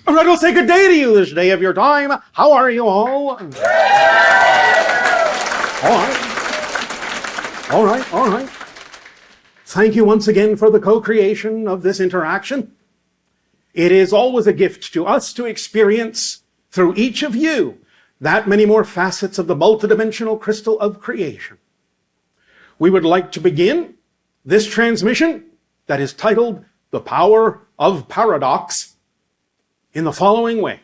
I'm not going to say good day to you this day of your time. How are you all? All right. All right, all right. Thank you once again for the co-creation of this interaction. It is always a gift to us to experience through each of you that many more facets of the multidimensional crystal of creation. We would like to begin this transmission that is titled The Power of Paradox in the following way.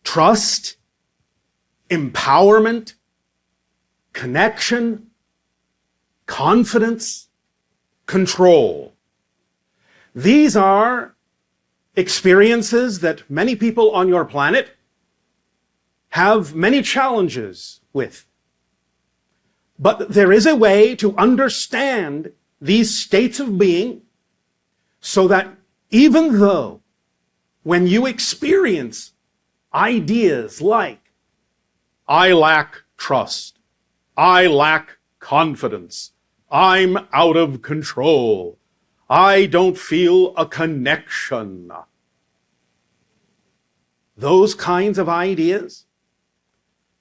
Trust, empowerment, connection, confidence, control. These are experiences that many people on your planet have many challenges with. But there is a way to understand these states of being so that even though when you experience ideas like, I lack trust, I lack confidence, I'm out of control, I don't feel a connection. Those kinds of ideas,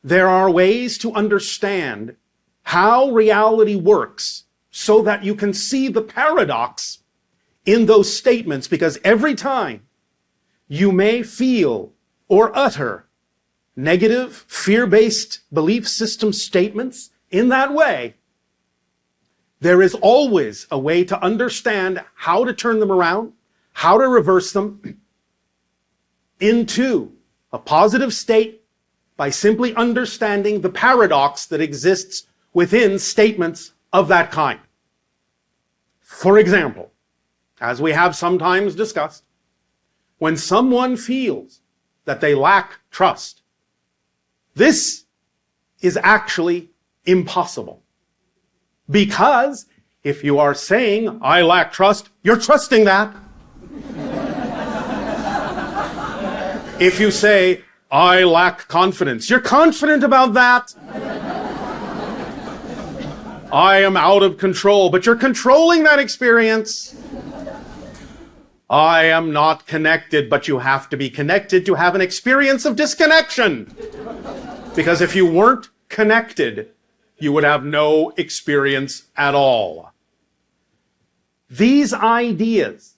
there are ways to understand how reality works so that you can see the paradox in those statements, because every time you may feel or utter negative, fear-based belief system statements in that way, there is always a way to understand how to turn them around, how to reverse them into a positive state by simply understanding the paradox that exists within statements of that kind. For example, as we have sometimes discussed, when someone feels that they lack trust, this is actually impossible. Because if you are saying, I lack trust, you're trusting that. If you say, I lack confidence, you're confident about that. I am out of control, but you're controlling that experience. I am not connected, but you have to be connected to have an experience of disconnection. Because if you weren't connected, you would have no experience at all. These ideas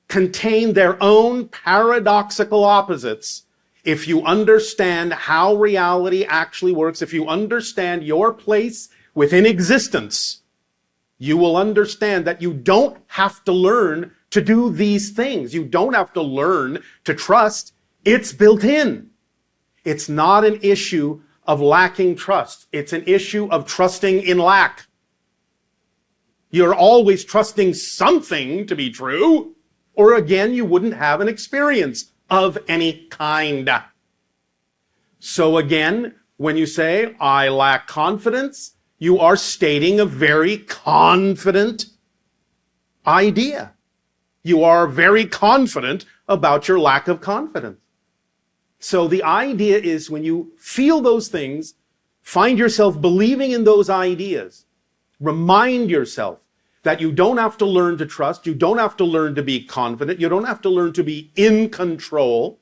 contain their own paradoxical opposites. If you understand how reality actually works, if you understand your place within existence, you will understand that you don't have to learn to do these things. You don't have to learn to trust. It's built in. It's not an issue of lacking trust. It's an issue of trusting in lack. You're always trusting something to be true, or again, you wouldn't have an experience of any kind. So again, when you say, I lack confidence, you are stating a very confident idea. You are very confident about your lack of confidence. So the idea is when you feel those things, find yourself believing in those ideas, remind yourself that you don't have to learn to trust, you don't have to learn to be confident, you don't have to learn to be in control,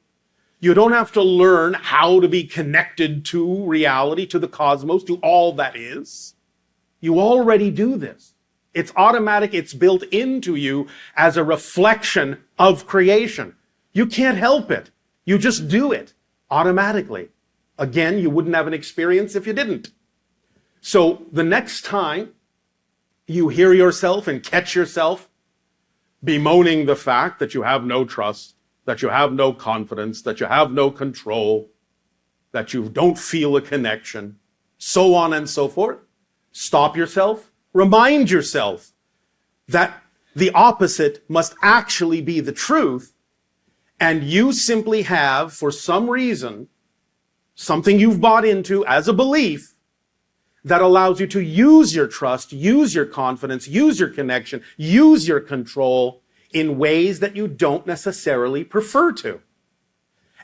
you don't have to learn how to be connected to reality, to the cosmos, to all that is. You already do this. It's automatic, it's built into you as a reflection of creation. You can't help it. You just do it automatically. Again, you wouldn't have an experience if you didn't. So the next time you hear yourself and catch yourself bemoaning the fact that you have no trust, that you have no confidence, that you have no control, that you don't feel a connection, so on and so forth, stop yourself, remind yourself that the opposite must actually be the truth, and you simply have, for some reason, something you've bought into as a belief that allows you to use your trust, use your confidence, use your connection, use your control in ways that you don't necessarily prefer to.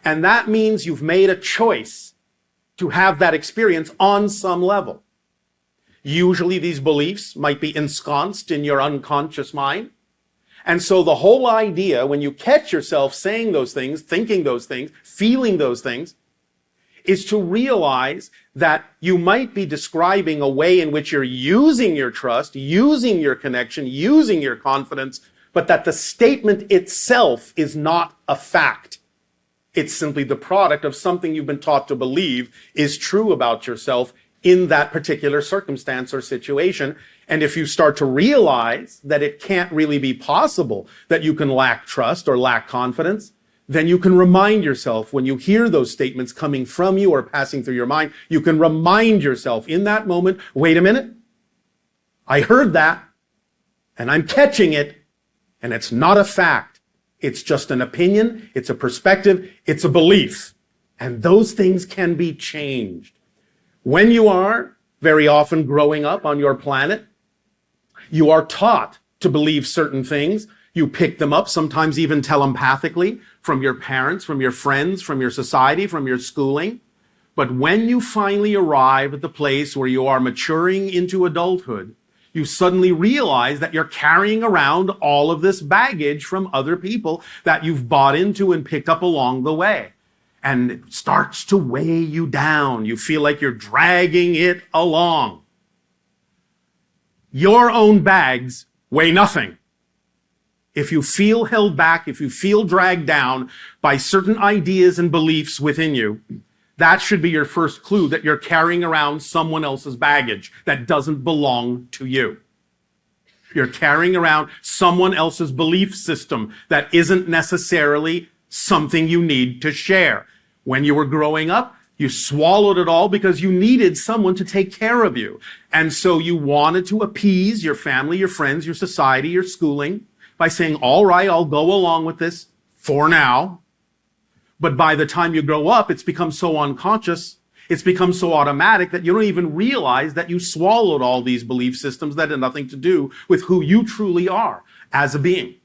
And that means you've made a choice to have that experience on some level. Usually these beliefs might be ensconced in your unconscious mind, And so the whole idea, when you catch yourself saying those things, thinking those things, feeling those things, is to realize that you might be describing a way in which you're using your trust, using your connection, using your confidence, but that the statement itself is not a fact. It's simply the product of something you've been taught to believe is true about yourself in that particular circumstance or situation. And if you start to realize that it can't really be possible that you can lack trust or lack confidence, then you can remind yourself when you hear those statements coming from you or passing through your mind, you can remind yourself in that moment, wait a minute, I heard that and I'm catching it and it's not a fact. It's just an opinion, it's a perspective, it's a belief. And those things can be changed. When you are very often growing up on your planet, you are taught to believe certain things. You pick them up, sometimes even telepathically, from your parents, from your friends, from your society, from your schooling. But when you finally arrive at the place where you are maturing into adulthood, you suddenly realize that you're carrying around all of this baggage from other people that you've bought into and picked up along the way. And it starts to weigh you down. You feel like you're dragging it along. Your own bags weigh nothing. If you feel held back, if you feel dragged down by certain ideas and beliefs within you, that should be your first clue that you're carrying around someone else's baggage that doesn't belong to you. You're carrying around someone else's belief system that isn't necessarily something you need to share. When you were growing up, you swallowed it all because you needed someone to take care of you. And so you wanted to appease your family, your friends, your society, your schooling by saying, all right, I'll go along with this for now. But by the time you grow up, it's become so unconscious, it's become so automatic that you don't even realize that you swallowed all these belief systems that had nothing to do with who you truly are as a being.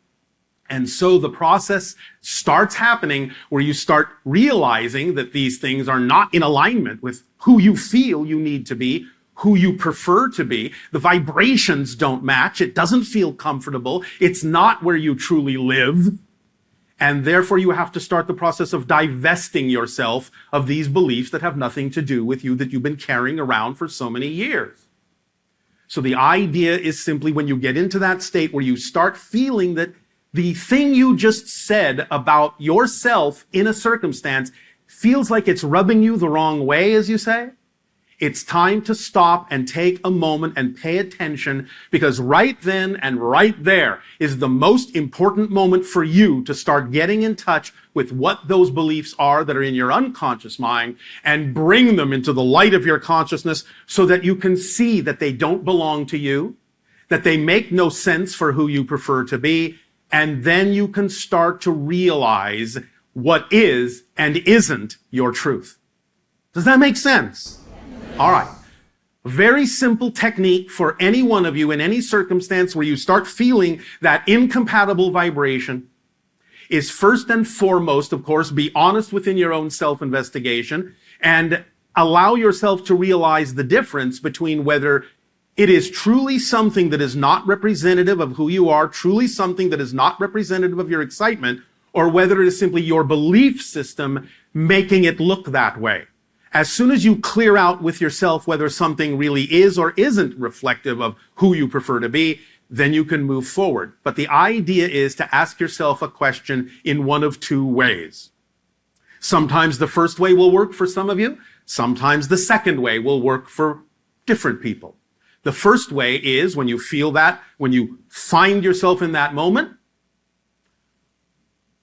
And so the process starts happening where you start realizing that these things are not in alignment with who you feel you need to be, who you prefer to be. The vibrations don't match. It doesn't feel comfortable. It's not where you truly live. And therefore you have to start the process of divesting yourself of these beliefs that have nothing to do with you that you've been carrying around for so many years. So the idea is simply when you get into that state where you start feeling that the thing you just said about yourself in a circumstance feels like it's rubbing you the wrong way, as you say, it's time to stop and take a moment and pay attention, because right then and right there is the most important moment for you to start getting in touch with what those beliefs are that are in your unconscious mind and bring them into the light of your consciousness so that you can see that they don't belong to you, that they make no sense for who you prefer to be, and then you can start to realize what is and isn't your truth. Does that make sense? All right. A very simple technique for any one of you in any circumstance where you start feeling that incompatible vibration is first and foremost, of course, be honest within your own self-investigation and allow yourself to realize the difference between whether it is truly something that is not representative of who you are, truly something that is not representative of your excitement, or whether it is simply your belief system making it look that way. As soon as you clear out with yourself whether something really is or isn't reflective of who you prefer to be, then you can move forward. But the idea is to ask yourself a question in one of two ways. Sometimes the first way will work for some of you. Sometimes the second way will work for different people. The first way is when you feel that, when you find yourself in that moment,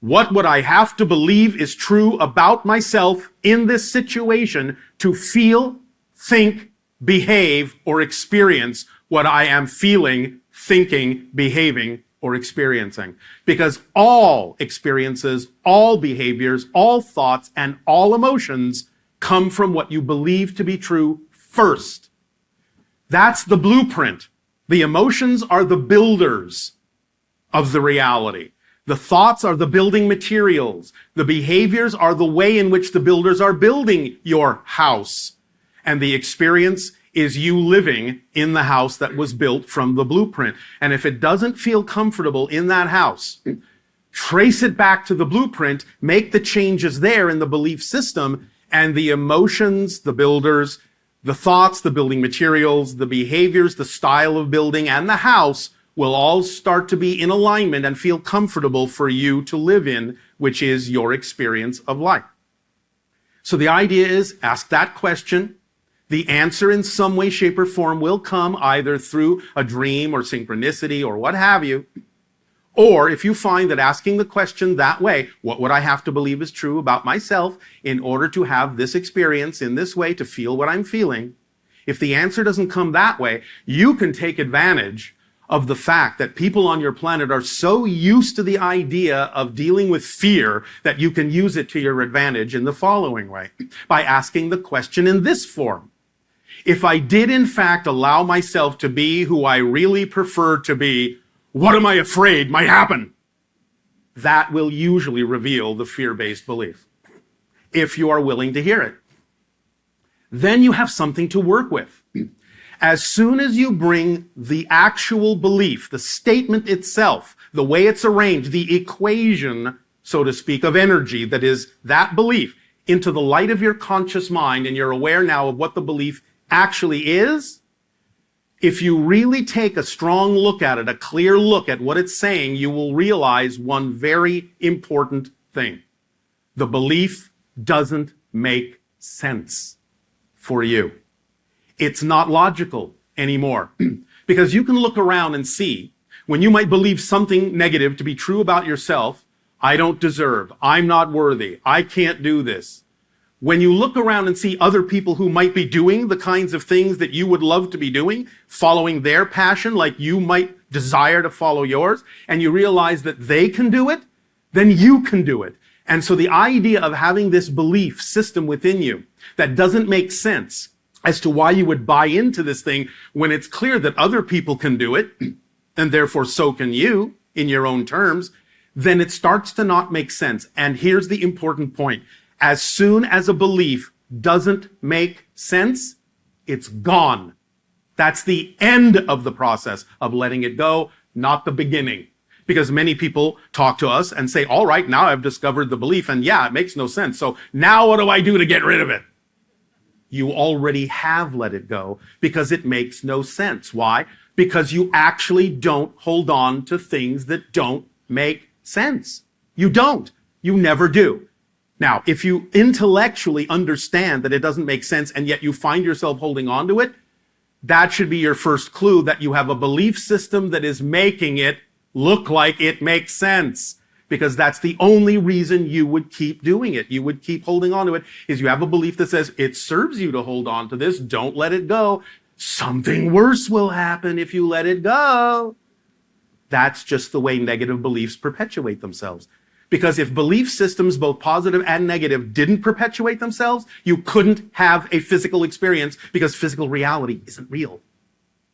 what would I have to believe is true about myself in this situation to feel, think, behave, or experience what I am feeling, thinking, behaving, or experiencing? Because all experiences, all behaviors, all thoughts, and all emotions come from what you believe to be true first. That's the blueprint. The emotions are the builders of the reality. The thoughts are the building materials. The behaviors are the way in which the builders are building your house. And the experience is you living in the house that was built from the blueprint. And if it doesn't feel comfortable in that house, trace it back to the blueprint, make the changes there in the belief system, and the emotions, the builders, the thoughts, the building materials, the behaviors, the style of building, and the house will all start to be in alignment and feel comfortable for you to live in, which is your experience of life. So the idea is, ask that question. The answer in some way, shape, or form will come either through a dream or synchronicity or what have you. Or if you find that asking the question that way, what would I have to believe is true about myself in order to have this experience in this way, to feel what I'm feeling? If the answer doesn't come that way, you can take advantage of the fact that people on your planet are so used to the idea of dealing with fear that you can use it to your advantage in the following way, by asking the question in this form. If I did in fact allow myself to be who I really prefer to be, what am I afraid might happen? That will usually reveal the fear-based belief, if you are willing to hear it. Then you have something to work with. As soon as you bring the actual belief, the statement itself, the way it's arranged, the equation, so to speak, of energy that is that belief, into the light of your conscious mind, and you're aware now of what the belief actually is, if you really take a strong look at it, a clear look at what it's saying, you will realize one very important thing. The belief doesn't make sense for you. It's not logical anymore. Because you can look around and see when you might believe something negative to be true about yourself. I don't deserve. I'm not worthy. I can't do this. When you look around and see other people who might be doing the kinds of things that you would love to be doing, following their passion like you might desire to follow yours, and you realize that they can do it, then you can do it. And so the idea of having this belief system within you that doesn't make sense as to why you would buy into this thing when it's clear that other people can do it, and therefore so can you in your own terms, then it starts to not make sense. And here's the important point. As soon as a belief doesn't make sense, it's gone. That's the end of the process of letting it go, not the beginning. Because many people talk to us and say, all right, now I've discovered the belief, and yeah, it makes no sense. So now what do I do to get rid of it? You already have let it go because it makes no sense. Why? Because you actually don't hold on to things that don't make sense. You don't. You never do. Now, if you intellectually understand that it doesn't make sense and yet you find yourself holding on to it, that should be your first clue that you have a belief system that is making it look like it makes sense. Because that's the only reason you would keep doing it. You would keep holding on to it, is you have a belief that says it serves you to hold on to this. Don't let it go. Something worse will happen if you let it go. That's just the way negative beliefs perpetuate themselves. Because if belief systems, both positive and negative, didn't perpetuate themselves, you couldn't have a physical experience because physical reality isn't real.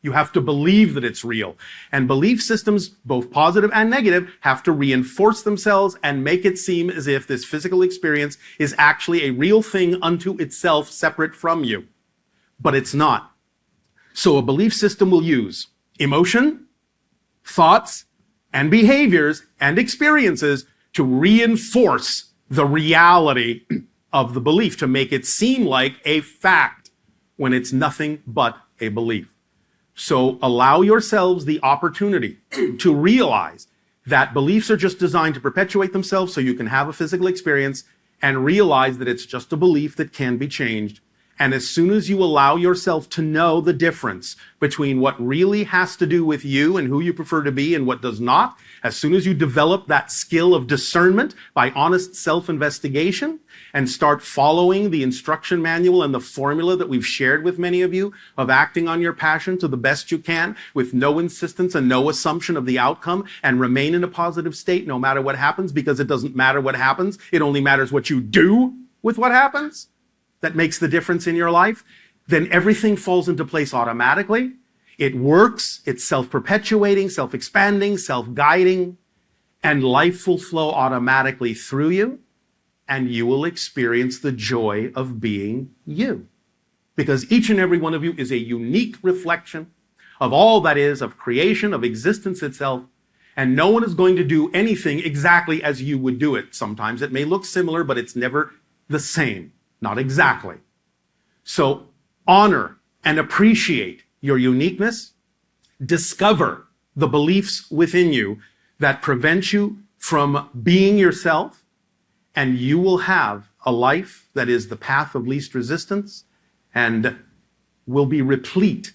You have to believe that it's real. And belief systems, both positive and negative, have to reinforce themselves and make it seem as if this physical experience is actually a real thing unto itself, separate from you. But it's not. So a belief system will use emotion, thoughts, and behaviors and experiences to reinforce the reality of the belief, to make it seem like a fact when it's nothing but a belief. So allow yourselves the opportunity to realize that beliefs are just designed to perpetuate themselves so you can have a physical experience, and realize that it's just a belief that can be changed. And as soon as you allow yourself to know the difference between what really has to do with you and who you prefer to be and what does not, as soon as you develop that skill of discernment by honest self-investigation and start following the instruction manual and the formula that we've shared with many of you of acting on your passion to the best you can with no insistence and no assumption of the outcome, and remain in a positive state no matter what happens, because it doesn't matter what happens. It only matters what you do with what happens. That makes the difference in your life. Then everything falls into place automatically. It works. It's self-perpetuating, self-expanding, self-guiding, and life will flow automatically through you, and you will experience the joy of being you. because each and every one of you is a unique reflection of all that is, of creation, of existence itself, and no one is going to do anything exactly as you would do it. Sometimes it may look similar, but it's never the same, not exactly. So honor and appreciate your uniqueness. Discover the beliefs within you that prevent you from being yourself, and you will have a life that is the path of least resistance and will be replete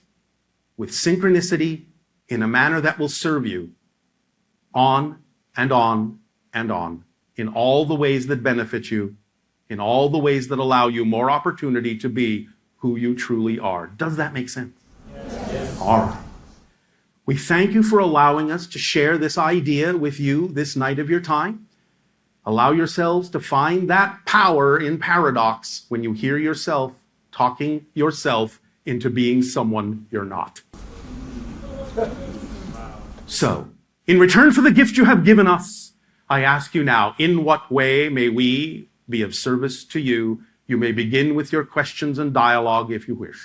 with synchronicity in a manner that will serve you on and on and on, in all the ways that benefit you, in all the ways that allow you more opportunity to be who you truly are. Does that make sense? Yes. All right. We thank you for allowing us to share this idea with you this night of your time. Allow yourselves to find that power in paradox when you hear yourself talking yourself into being someone you're not. So, in return for the gift you have given us, I ask you now, in what way may we be of service to you? You may begin with your questions and dialogue if you wish.